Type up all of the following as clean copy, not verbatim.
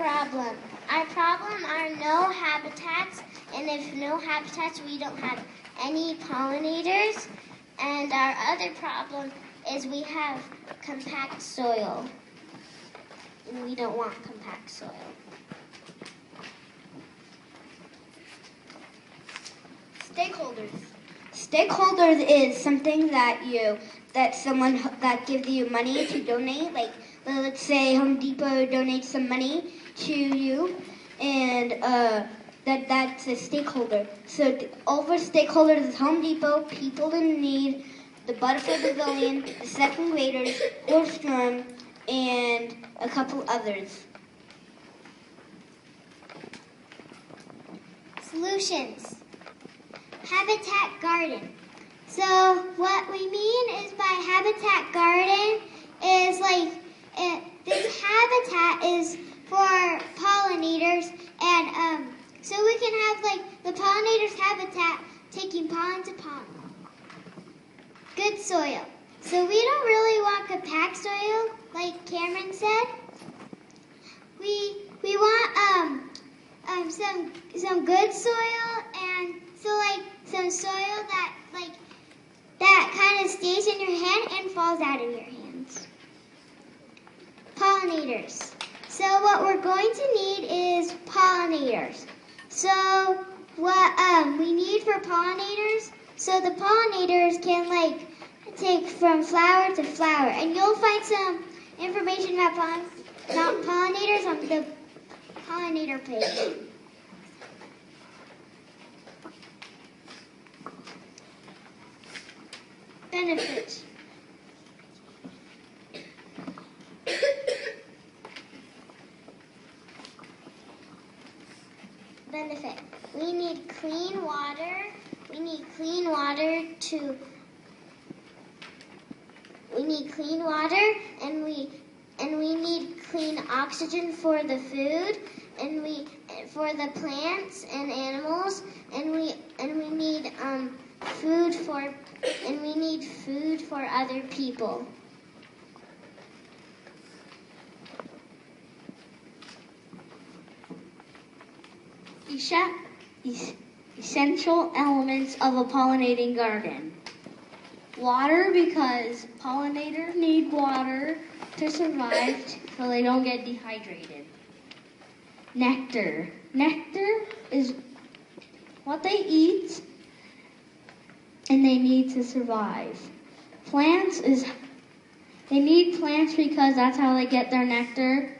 problem. Our problem are no habitats, and if no habitats, we don't have any pollinators. And our other problem is we have compact soil. And we don't want compact soil. Stakeholders is something that someone that gives you money to donate. Like let's say Home Depot donates some money to you, and that's a stakeholder. So over stakeholders is Home Depot, People in Need, the Butterfly Pavilion, the second graders, Orstrom, and a couple others. Solutions. Habitat garden. So what we mean is by habitat garden is this habitat is for pollinators, and so we can have the pollinators habitat taking pollen to pollen. Good soil. So we don't really want compact soil, like Cameron said. We want some good soil, and so some soil that kind of stays in your hand and falls out of your hands. Pollinators. So what we're going to need is pollinators. So what we need for pollinators, so the pollinators can take from flower to flower, and you'll find some information about pollinators on the pollinator page. Benefits. Benefit. We need clean water. We need clean water, and we need clean oxygen for the food, and for the plants and animals, and we need food for other people. Essential elements of a pollinating garden. Water, because pollinators need water to survive so they don't get dehydrated. Nectar. Nectar is what they eat and they need to survive. They need plants because that's how they get their nectar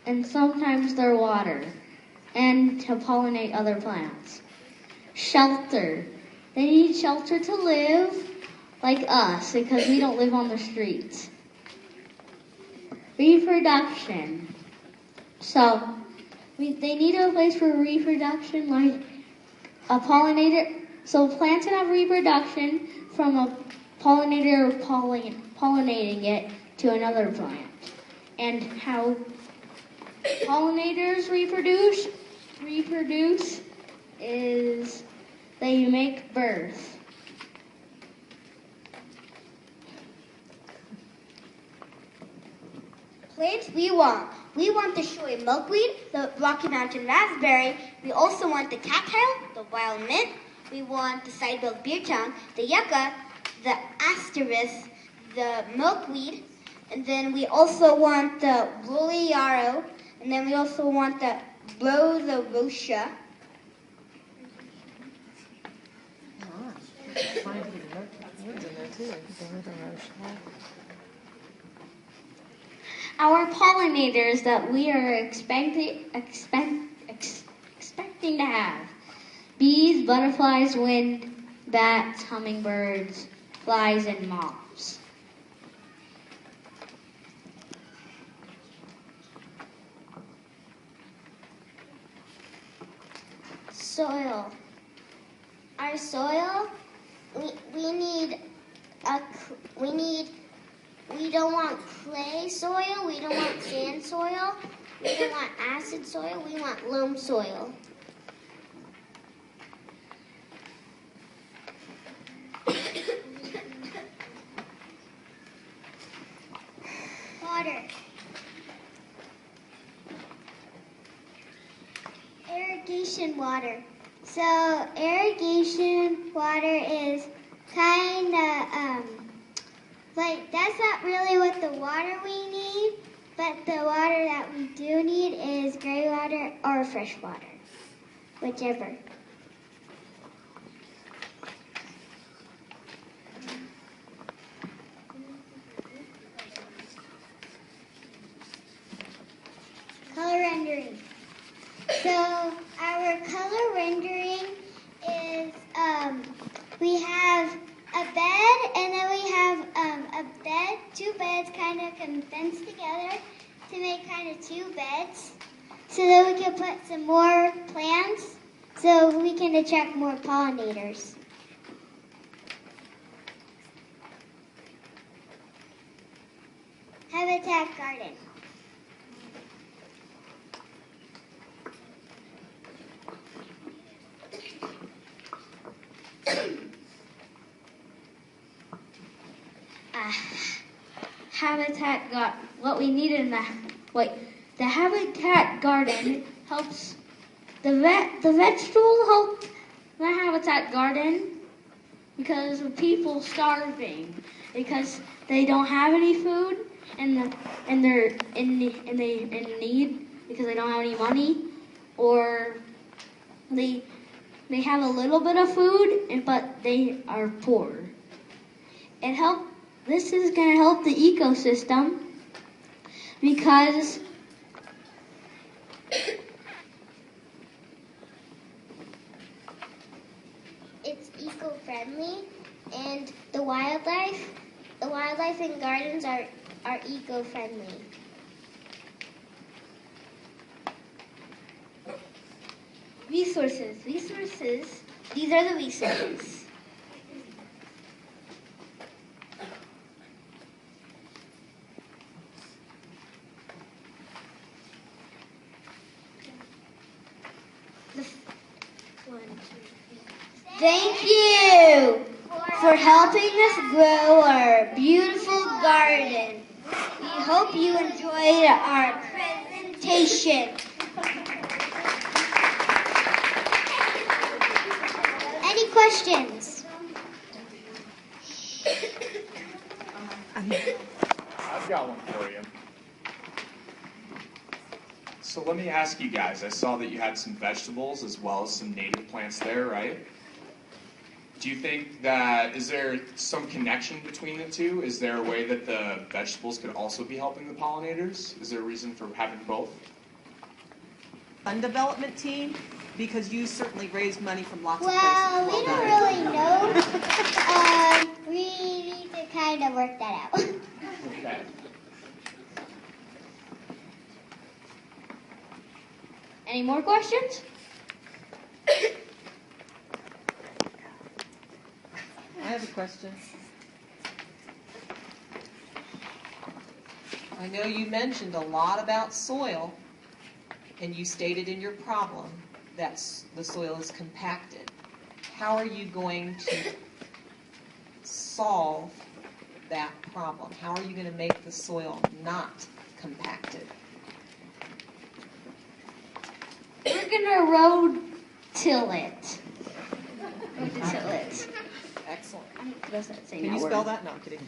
and sometimes their water, and to pollinate other plants. Shelter. They need shelter to live, like us, because we don't live on the streets. Reproduction. So, they need a place for reproduction, like a pollinator. So plants can have reproduction from a pollinator pollinating it to another plant. And how pollinators reproduce is they make birth. Plants we want. We want the showy milkweed, the Rocky Mountain raspberry. We also want the cattail, the wild mint. We want the side-billed beer tongue, the yucca, the asterisk, the milkweed. And then we also want the woolly yarrow. And then we also want the rosa rosa. Our pollinators that we are expecting to have. Bees, butterflies, wind, bats, hummingbirds, flies, and moths. Soil. Our soil, we don't want clay soil, we don't want sand soil, we don't want acid soil, we want loam soil. Water. irrigation water. So irrigation water is kind of like, that's not really what the water we need, but the water that we do need is gray water or fresh water, whichever. Color rendering. So our color rendering is, we have a bed, and then we have a bed, two beds kind of condensed together to make kind of two beds, so that we can put some more plants so we can attract more pollinators. Habitat garden. What we need in the habitat garden helps the vegetables help the habitat garden because of people starving because they don't have any food and they're in need because they don't have any money, or they have a little bit of food but they are poor. This is going to help the ecosystem because it's eco-friendly, and the wildlife in gardens are eco-friendly. Resources. These are the resources. Thank you for helping us grow our beautiful garden. We hope you enjoyed our presentation. Any questions? I've got one for you. So let me ask you guys, I saw that you had some vegetables as well as some native plants there, right? Do you think that, is there some connection between the two? Is there a way that the vegetables could also be helping the pollinators? Is there a reason for having both? Fund development team, because you certainly raised money from lots of Well, places. we don't really know. We need to kind of work that out. Okay. any more questions? I have a question. I know you mentioned a lot about soil, and you stated in your problem that the soil is compacted. How are you going to solve that problem? How are you going to make the soil not compacted? We're gonna road till it. Road-till it. Excellent. Does that say Can that you word? spell that? No, I'm kidding.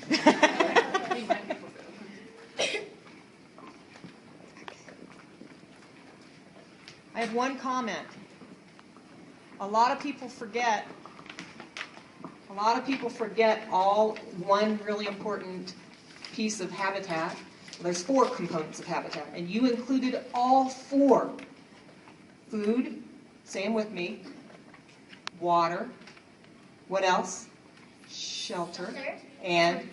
I have one comment. A lot of people forget one really important piece of habitat. Well, there's 4 components of habitat, and you included all 4. Food, say them with me. Water. What else? Shelter. And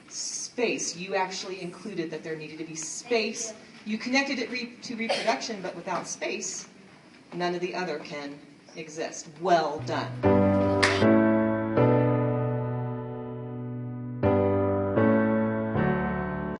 space. You actually included that there needed to be space. You connected it to reproduction, but without space, none of the other can exist. Well done.